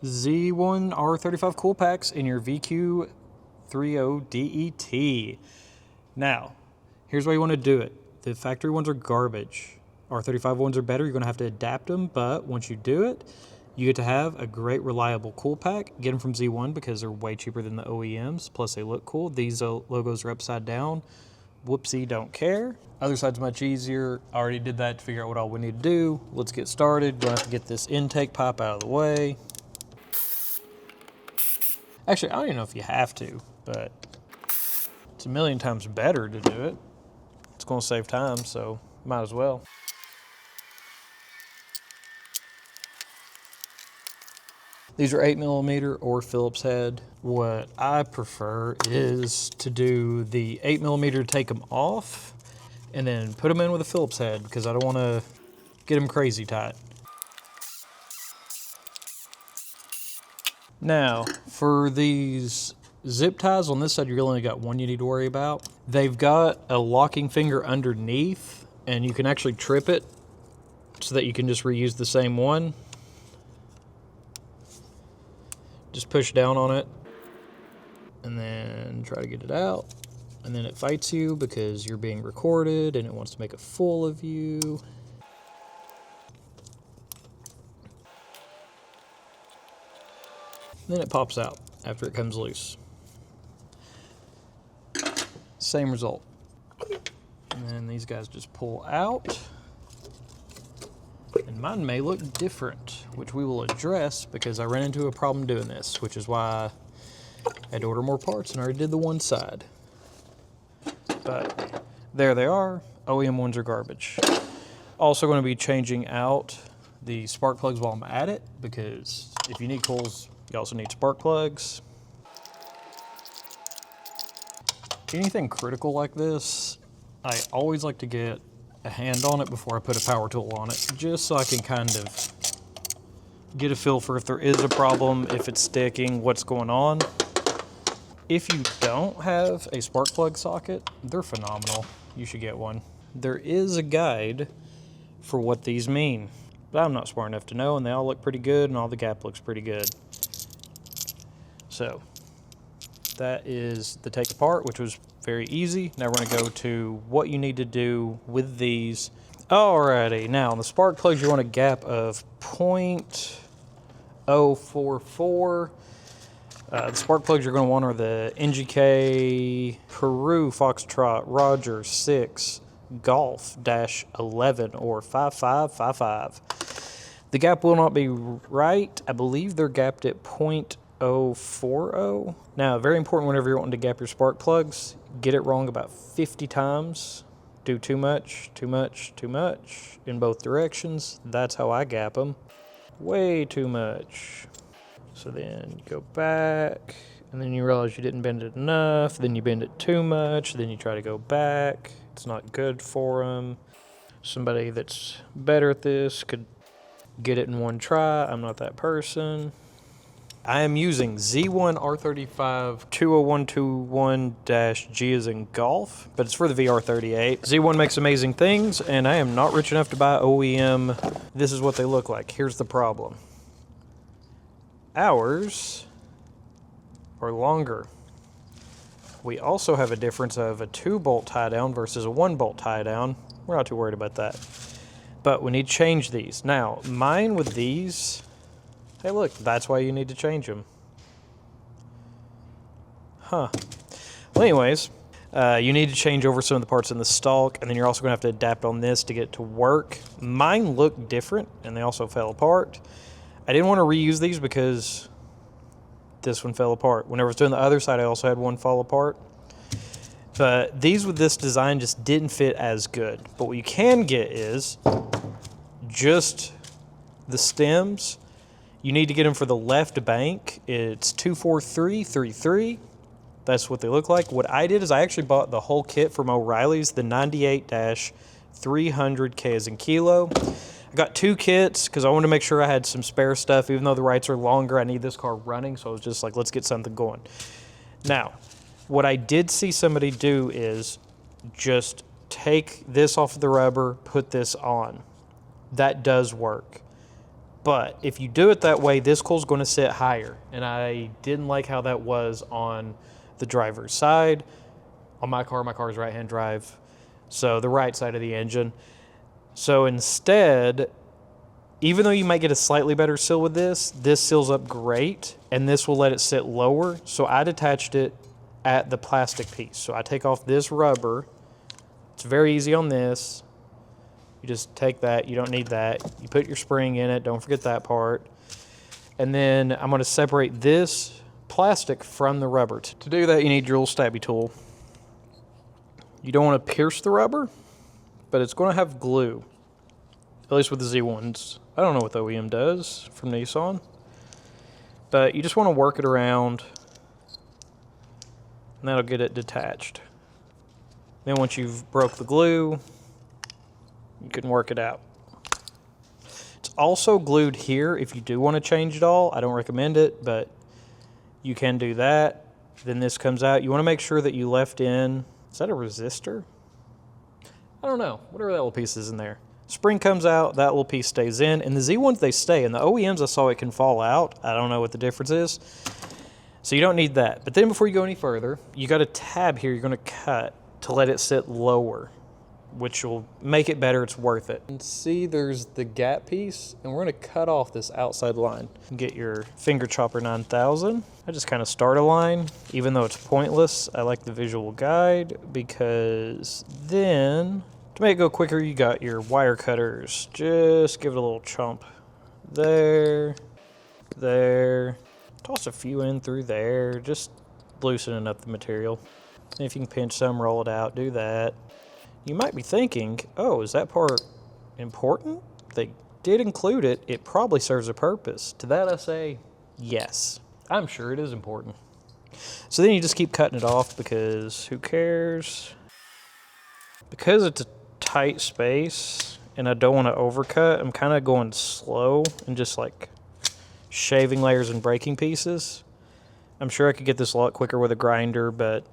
Z1 R35 cool packs in your VQ30 DET. Now, here's why you want to do it. The factory ones are garbage. R35 ones are better. You're going to have to adapt them, but once you do it, you get to have a great, reliable cool pack. Get them from Z1 because they're way cheaper than the OEMs, plus they look cool. These logos are upside down. Whoopsie, don't care. Other side's much easier. I already did that to figure out what all we need to do. Let's get started. We'll have to get this intake pipe out of the way. Actually, I don't even know if you have to, but it's a million times better to do it. It's going to save time, so might as well. These are 8mm or Phillips head. What I prefer is to do the 8mm, take them off, and then put them in with a Phillips head because I don't want to get them crazy tight. Now, for these zip ties on this side, you really only got one you need to worry about. They've got a locking finger underneath, and you can actually trip it so that you can just reuse the same one. Just push down on it and then try to get it out. And then it fights you because you're being recorded and it wants to make a fool of you. And then it pops out after it comes loose. Same result. And then these guys just pull out. And mine may look different, which we will address because I ran into a problem doing this, which is why I had to order more parts and I already did the one side. But there they are. OEM ones are garbage. Also going to be changing out the spark plugs while I'm at it because if you need coils, you also need spark plugs. Anything critical like this, I always like to get a hand on it before I put a power tool on it, just so I can kind of get a feel for if there is a problem, if it's sticking, what's going on. If you don't have a spark plug socket, they're phenomenal. You should get one. There is a guide for what these mean, but I'm not smart enough to know, and they all look pretty good, and all the gap looks pretty good. So that is the take apart, which was very easy. Now we're going to go to what you need to do with these. Alrighty, now on the spark plugs, you want a gap of 0.044. The spark plugs you're going to want are the NGK Peru Foxtrot Roger 6 Golf -11 or 5555. The gap will not be right. I believe they're gapped at 0.040. Now, very important whenever you're wanting to gap your spark plugs, get it wrong about 50 times. Do too much, too much, too much in both directions. That's how I gap them. Way too much. So then you go back, and then you realize you didn't bend it enough, then you bend it too much, then you try to go back. It's not good for them. Somebody that's better at this could get it in one try. I'm not that person. I am using Z1 R35 20121-G as in golf, but it's for the VR38. Z1 makes amazing things, and I am not rich enough to buy OEM. This is what they look like. Here's the problem. Ours are longer. We also have a difference of a 2-bolt tie down versus a 1-bolt tie down. We're not too worried about that. But we need to change these. Now, mine with these, hey look, that's why you need to change them. Huh. Well anyways, you need to change over some of the parts in the stalk, and then you're also going to have to adapt on this to get it to work. Mine look different, and they also fell apart. I didn't want to reuse these because this one fell apart. Whenever I was doing the other side, I also had one fall apart. But these with this design just didn't fit as good. But what you can get is just the stems. You need to get them for the left bank. It's 24333. That's what they look like. What I did is I actually bought the whole kit from O'Reilly's, the 98-300K as in kilo. I got 2 kits because I wanted to make sure I had some spare stuff. Even though the rights are longer, I need this car running, so I was just like, let's get something going. Now, what I did see somebody do is just take this off of the rubber, put this on. That does work. But if you do it that way, this coil's going to sit higher. And I didn't like how that was on the driver's side. On my car's right-hand drive, so the right side of the engine. So instead, even though you might get a slightly better seal with this seals up great, and this will let it sit lower. So I detached it at the plastic piece. So I take off this rubber. It's very easy on this. You just take that, you don't need that. You put your spring in it, don't forget that part. And then I'm gonna separate this plastic from the rubber. To do that, you need your little stabby tool. You don't want to pierce the rubber, but it's going to have glue, at least with the Z1s. I don't know what the OEM does from Nissan, but you just want to work it around, and that'll get it detached. Then once you've broke the glue, you can work it out. It's also glued here if you do want to change it all. I don't recommend it, but you can do that. Then this comes out. You want to make sure that you left in, is that a resistor? I don't know, whatever that little piece is in there. Spring comes out, that little piece stays in, and the Z1s, they stay. And the OEMs, I saw it can fall out. I don't know what the difference is. So you don't need that. But then before you go any further, you got a tab here you're gonna cut to let it sit lower, which will make it better, it's worth it. And see, there's the gap piece, and we're gonna cut off this outside line. Get your finger chopper 9000. I just kind of start a line, even though it's pointless. I like the visual guide, because then, to make it go quicker, you got your wire cutters. Just give it a little chomp. There, there. Toss a few in through there, just loosening up the material. And if you can pinch some, roll it out, do that. You might be thinking, oh, is that part important? They did include it. It probably serves a purpose. To that I say, yes. I'm sure it is important. So then you just keep cutting it off, because who cares? Because it's a tight space and I don't want to overcut, I'm kind of going slow and just like shaving layers and breaking pieces. I'm sure I could get this a lot quicker with a grinder, but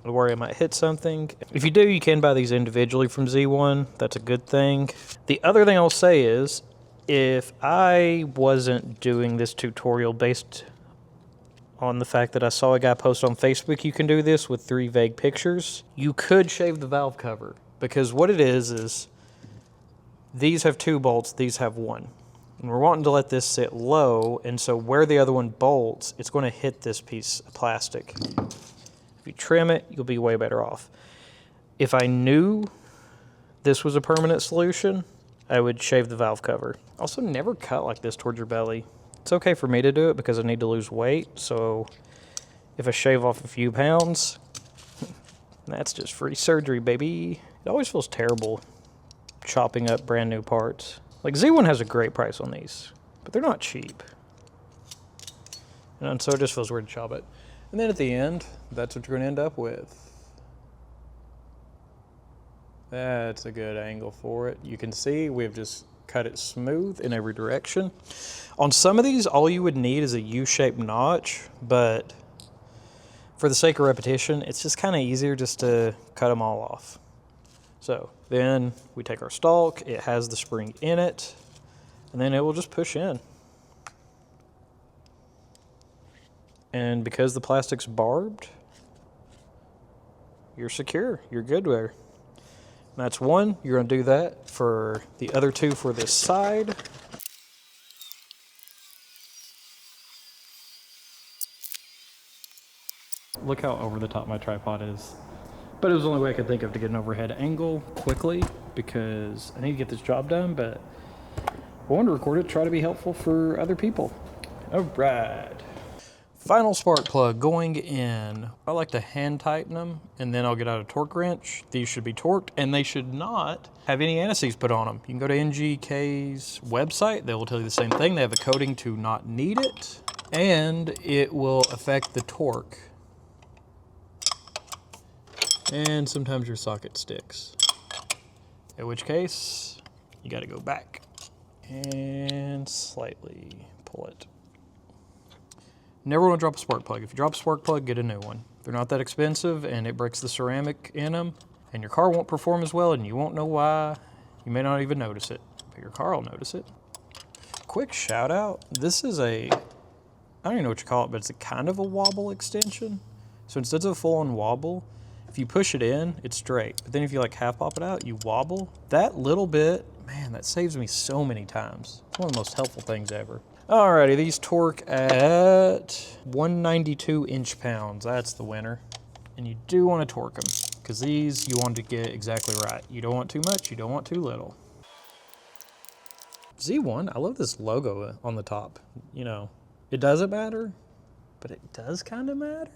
I worry I might hit something. If you do, you can buy these individually from Z1. That's a good thing. The other thing I'll say is, if I wasn't doing this tutorial based on the fact that I saw a guy post on Facebook, you can do this with 3 vague pictures, you could shave the valve cover. Because what it is these have 2 bolts, these have 1. And we're wanting to let this sit low, and so where the other one bolts, it's going to hit this piece of plastic. If you trim it, you'll be way better off. If I knew this was a permanent solution, I would shave the valve cover. Also, never cut like this towards your belly. It's okay for me to do it because I need to lose weight, so if I shave off a few pounds, that's just free surgery, baby. It always feels terrible chopping up brand new parts. Like, Z1 has a great price on these, but they're not cheap. And so it just feels weird to chop it. And then at the end, that's what you're going to end up with. That's a good angle for it. You can see we've just cut it smooth in every direction. On some of these, all you would need is a U-shaped notch, but for the sake of repetition, it's just kind of easier just to cut them all off. So then we take our stalk, it has the spring in it, and then it will just push in. And because the plastic's barbed, you're secure, you're good there. That's 1, you're gonna do that for the other 2 for this side. Look how over the top my tripod is. But it was the only way I could think of to get an overhead angle quickly, because I need to get this job done, but I wanted to record it, try to be helpful for other people. All right. Final spark plug going in. I like to hand tighten them, and then I'll get out a torque wrench. These should be torqued, and they should not have any anti-seize put on them. You can go to NGK's website. They will tell you the same thing. They have a coating to not need it, and it will affect the torque. And sometimes your socket sticks, in which case you got to go back and slightly pull it. Never want to drop a spark plug. If you drop a spark plug, get a new one. They're not that expensive, and it breaks the ceramic in them, and your car won't perform as well, and you won't know why. You may not even notice it, but your car will notice it. quick shout out. This is I don't even know what you call it, but it's a kind of a wobble extension. So instead of a full-on wobble, if you push it in, it's straight. But then if you like half pop it out, you wobble. That little bit, man, that saves me so many times. It's one of the most helpful things ever. Alrighty, these torque at 192 inch-pounds. That's the winner. And you do want to torque them, because these you want to get exactly right. You don't want too much, you don't want too little. Z1, I love this logo on the top. You know, it doesn't matter, but it does kind of matter.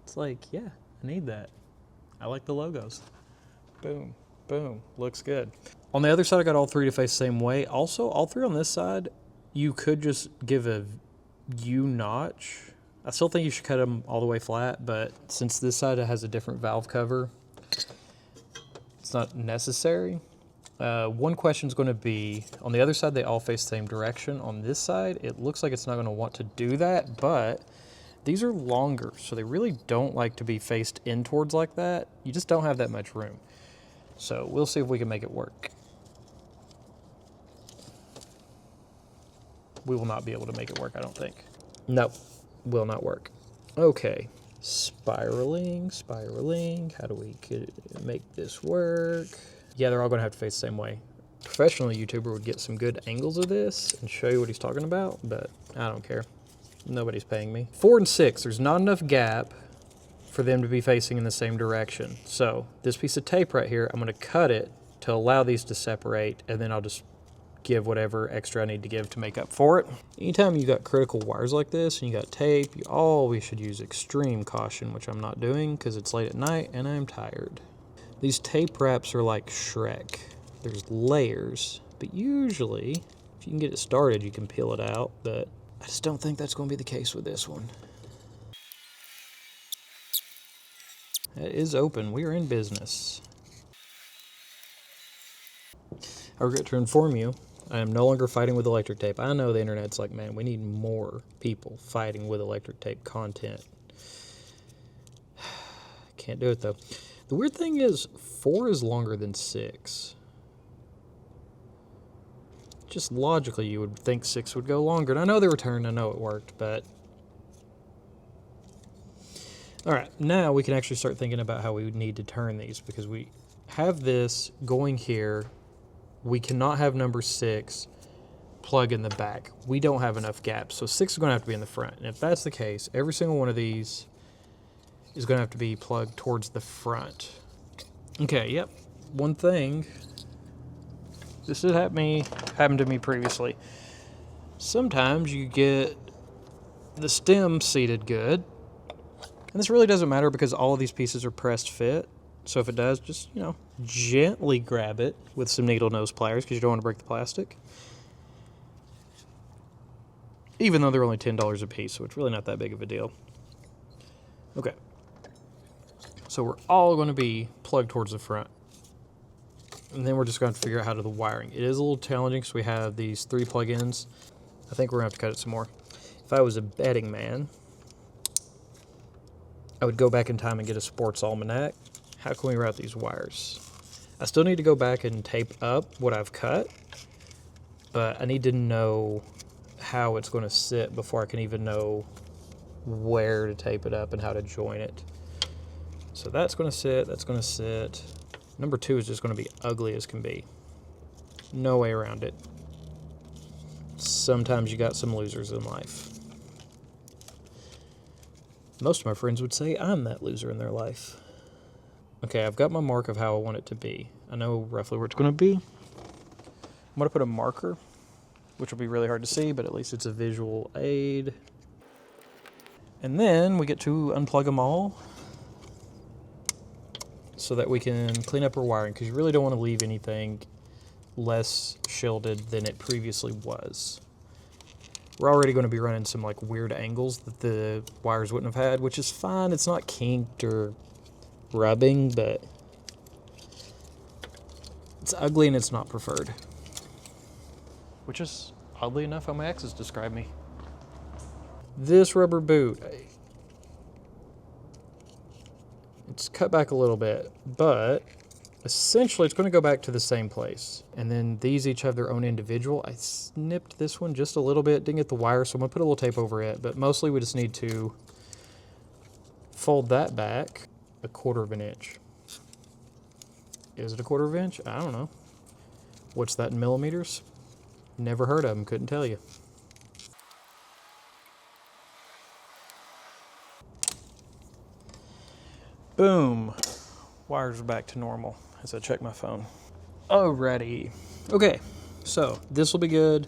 It's like, yeah, I need that. I like the logos. Boom, boom, looks good. On the other side, I got all three to face the same way. Also, all three on this side, you could just give a U notch. I still think you should cut them all the way flat, but since this side has a different valve cover, it's not necessary. One question is going to be, on the other side, they all face the same direction. On this side, it looks like it's not going to want to do that, but these are longer, so they really don't like to be faced in towards like that. You just don't have that much room. So we'll see if we can make it work. We will not be able to make it work, I don't think. Nope, will not work. Okay, spiraling. How do we make this work? Yeah, they're all gonna have to face the same way. Professional YouTuber would get some good angles of this and show you what he's talking about, but I don't care. Nobody's paying me. 4 and 6, there's not enough gap for them to be facing in the same direction. So this piece of tape right here, I'm gonna cut it to allow these to separate, and then I'll just give whatever extra I need to give to make up for it. Anytime you got critical wires like this and you got tape, you always should use extreme caution, which I'm not doing because it's late at night and I'm tired. These tape wraps are like Shrek. There's layers, but usually if you can get it started, you can peel it out, but I just don't think that's going to be the case with this one. It is open. We are in business. I regret to inform you, I am no longer fighting with electric tape. I know the internet's like, man, we need more people fighting with electric tape content. Can't do it though. The weird thing is, 4 is longer than 6. Just logically, you would think 6 would go longer. And I know they returned, I know it worked, but... Alright, now we can actually start thinking about how we would need to turn these, because we have this going here. We cannot have number 6 plug in the back. We don't have enough gaps, so 6 is going to have to be in the front. And if that's the case, every single one of these is going to have to be plugged towards the front. Okay, yep. One thing, this did happened to me previously. Sometimes you get the stem seated good, and this really doesn't matter because all of these pieces are pressed fit. So if it does, just, you know, gently grab it with some needle nose pliers because you don't want to break the plastic. Even though they're only $10 a piece, so it's really not that big of a deal. Okay. So we're all going to be plugged towards the front. And then we're just going to figure out how to do the wiring. It is a little challenging because we have these 3 plug-ins. I think we're going to have to cut it some more. If I was a betting man, I would go back in time and get a sports almanac. How can we route these wires? I still need to go back and tape up what I've cut, but I need to know how it's going to sit before I can even know where to tape it up and how to join it. So that's going to sit, that's going to sit. Number 2 is just going to be ugly as can be. No way around it. Sometimes you got some losers in life. Most of my friends would say I'm that loser in their life. Okay, I've got my mark of how I want it to be. I know roughly where it's going to be. I'm going to put a marker, which will be really hard to see, but at least it's a visual aid. And then we get to unplug them all so that we can clean up our wiring, because you really don't want to leave anything less shielded than it previously was. We're already going to be running some like weird angles that the wires wouldn't have had, which is fine. It's not kinked or rubbing, but it's ugly and it's not preferred. Which is, oddly enough, how my exes describe me. This rubber boot, it's cut back a little bit, but essentially it's going to go back to the same place. And then these each have their own individual. I snipped this one just a little bit, didn't get the wire, so I'm going to put a little tape over it. But mostly we just need to fold that back 1/4 of an inch. Is it 1/4 of an inch? I don't know. What's that in millimeters? Never heard of them, couldn't tell you. Boom. Wires are back to normal as I check my phone. Alrighty. Okay, so this will be good.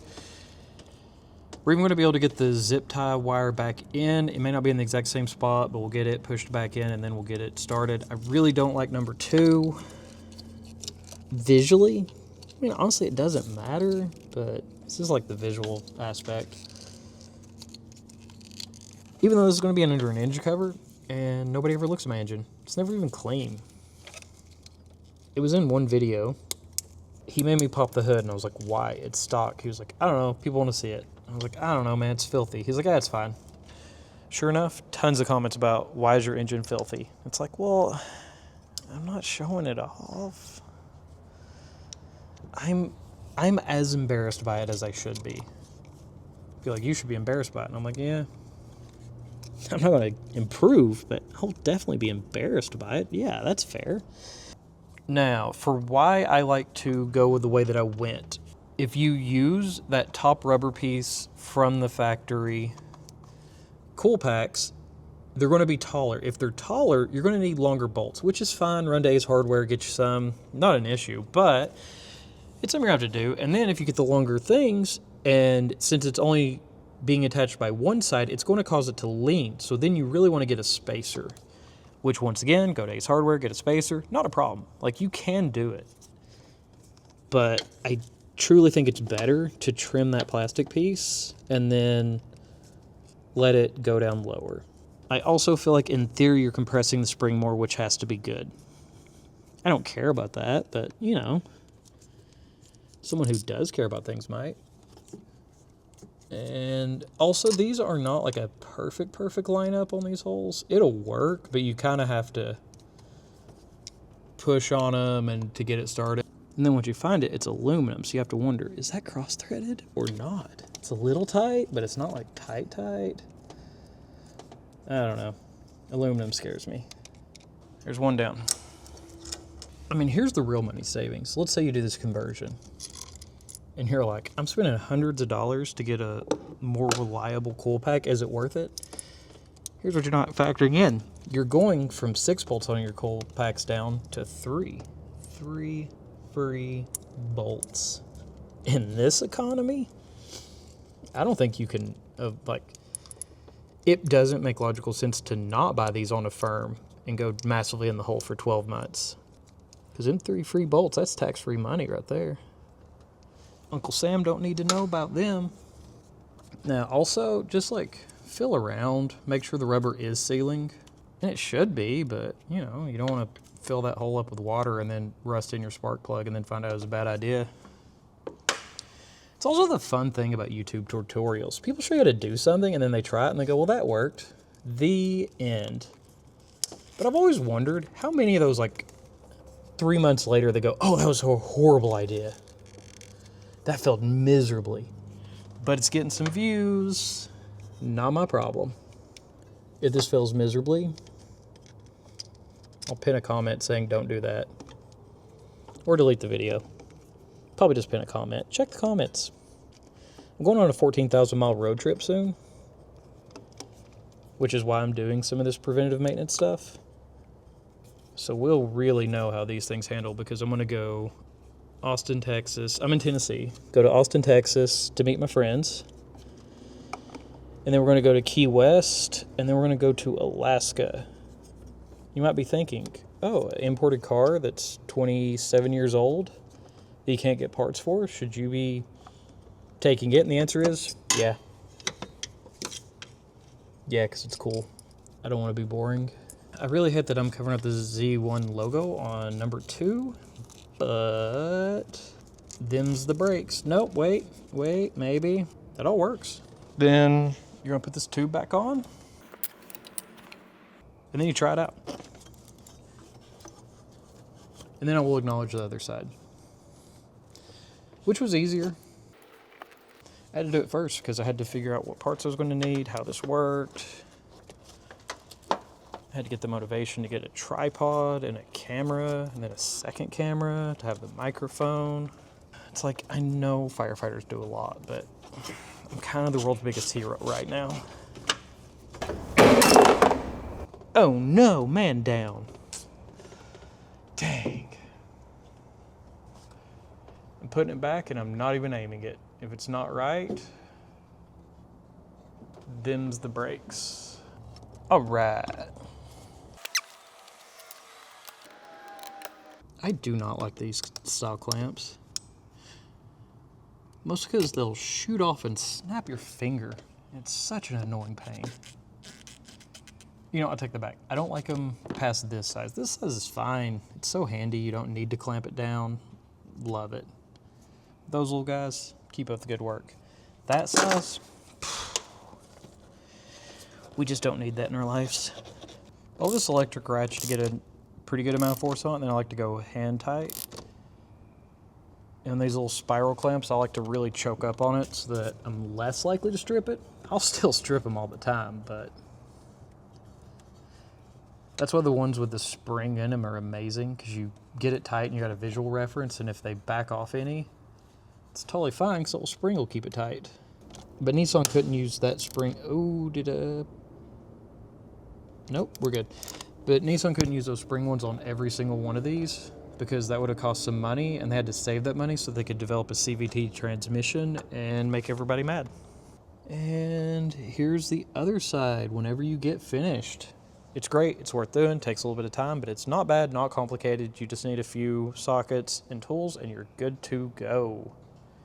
We're even going to be able to get the zip tie wire back in. It may not be in the exact same spot, but we'll get it pushed back in and then we'll get it started. I really don't like number 2 visually. I mean, honestly, it doesn't matter, but this is like the visual aspect. Even though this is going to be under an engine cover, and nobody ever looks at my engine. It's never even clean. It was in one video. He made me pop the hood, and I was like, why? It's stock. He was like, I don't know. People want to see it. I was like, I don't know, man. It's filthy. He's like, yeah, it's fine. Sure enough, tons of comments about, why is your engine filthy? It's like, well, I'm not showing it off. I'm as embarrassed by it as I should be. I feel like you should be embarrassed by it. And I'm like, yeah. I'm not going to improve, but I'll definitely be embarrassed by it. Yeah, that's fair. Now, for why I like to go with the way that I went. If you use that top rubber piece from the factory cool packs, they're going to be taller. If they're taller, you're going to need longer bolts, which is fine. Run Days Hardware, get you some. Not an issue, but it's something you have to do. And then if you get the longer things, and since it's only being attached by one side, it's going to cause it to lean. So then you really want to get a spacer, which once again, go to Ace Hardware, get a spacer. Not a problem. Like, you can do it. But I truly think it's better to trim that plastic piece and then let it go down lower. I also feel like in theory you're compressing the spring more, which has to be good. I don't care about that, but you know, someone who does care about things might. And also, these are not like a perfect lineup on these holes. It'll work, but you kind of have to push on them and to get it started. And then once you find it, it's aluminum, so you have to wonder, is that cross-threaded or not? It's a little tight, but it's not like tight. I don't know. Aluminum scares me. There's one down. I mean, here's the real money savings. Let's say you do this conversion. And you're like, I'm spending hundreds of dollars to get a more reliable cool pack. Is it worth it? Here's what you're not factoring in. You're going from 6 bolts on your cool packs down to 3. 3 free bolts. In this economy, I don't think you can, it doesn't make logical sense to not buy these on a firm and go massively in the hole for 12 months. Because them 3 free bolts, that's tax-free money right there. Uncle Sam don't need to know about them. Now, also, just like feel around, make sure the rubber is sealing. And it should be, but you know, you don't want to fill that hole up with water and then rust in your spark plug and then find out it was a bad idea. It's also the fun thing about YouTube tutorials. People show you how to do something and then they try it and they go, well, that worked. The end. But I've always wondered how many of those, like 3 months later, they go, oh, that was a horrible idea. That failed miserably. But it's getting some views. Not my problem. If this fails miserably, I'll pin a comment saying don't do that. Or delete the video. Probably just pin a comment. Check the comments. I'm going on a 14,000 mile road trip soon. Which is why I'm doing some of this preventative maintenance stuff. So we'll really know how these things handle, because I'm going to go Austin, Texas. I'm in Tennessee. Go to Austin, Texas to meet my friends. And then we're going to go to Key West. And then we're going to go to Alaska. You might be thinking, oh, an imported car that's 27 years old that you can't get parts for? Should you be taking it? And the answer is, yeah. Yeah, because it's cool. I don't want to be boring. I really hate that I'm covering up the Z1 logo on number 2. But them's the brakes. Nope, wait, maybe. That all works. Then you're going to put this tube back on. And then you try it out. And then I will acknowledge the other side, which was easier. I had to do it first because I had to figure out what parts I was going to need, how this worked. I had to get the motivation to get a tripod and a camera and then a second camera to have the microphone. It's like, I know firefighters do a lot, but I'm kind of the world's biggest hero right now. Oh no, man down. Dang. I'm putting it back and I'm not even aiming it. If it's not right, them's the brakes. All right. I do not like these style clamps. Mostly because they'll shoot off and snap your finger. It's such an annoying pain. You know, I'll take that back. I don't like them past this size. This size is fine. It's so handy. You don't need to clamp it down. Love it. Those little guys, keep up the good work. That size, we just don't need that in our lives. I'll just electric ratchet to get a pretty good amount of force on it, and then I like to go hand tight. And these little spiral clamps, I like to really choke up on it so that I'm less likely to strip it. I'll still strip them all the time, but that's why the ones with the spring in them are amazing, because you get it tight and you got a visual reference, and if they back off any, it's totally fine because the little spring will keep it tight. But Nissan couldn't use that spring. Oh, nope, we're good. But Nissan couldn't use those spring ones on every single one of these because that would have cost some money, and they had to save that money so they could develop a CVT transmission and make everybody mad. And here's the other side whenever you get finished. It's great, it's worth doing, takes a little bit of time, but it's not bad, not complicated. You just need a few sockets and tools and you're good to go.